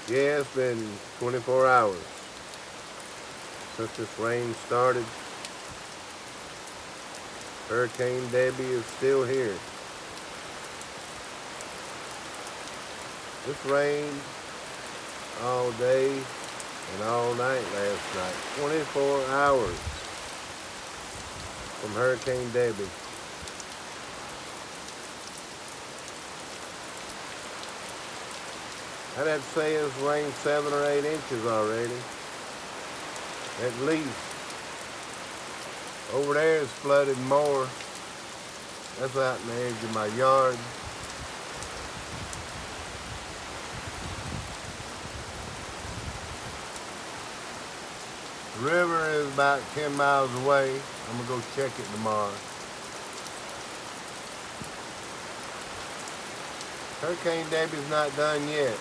Yeah, it's been 24 hours since this rain started. Hurricane Debbie is still here. This rained all day and all night last night. 24 hours from Hurricane Debbie. I'd have to say it's rained 7 or 8 inches already. At least. Over there it's flooded more. That's out in the edge of my yard. The river is about 10 miles away. I'm gonna go check it tomorrow. Hurricane Debbie's not done yet.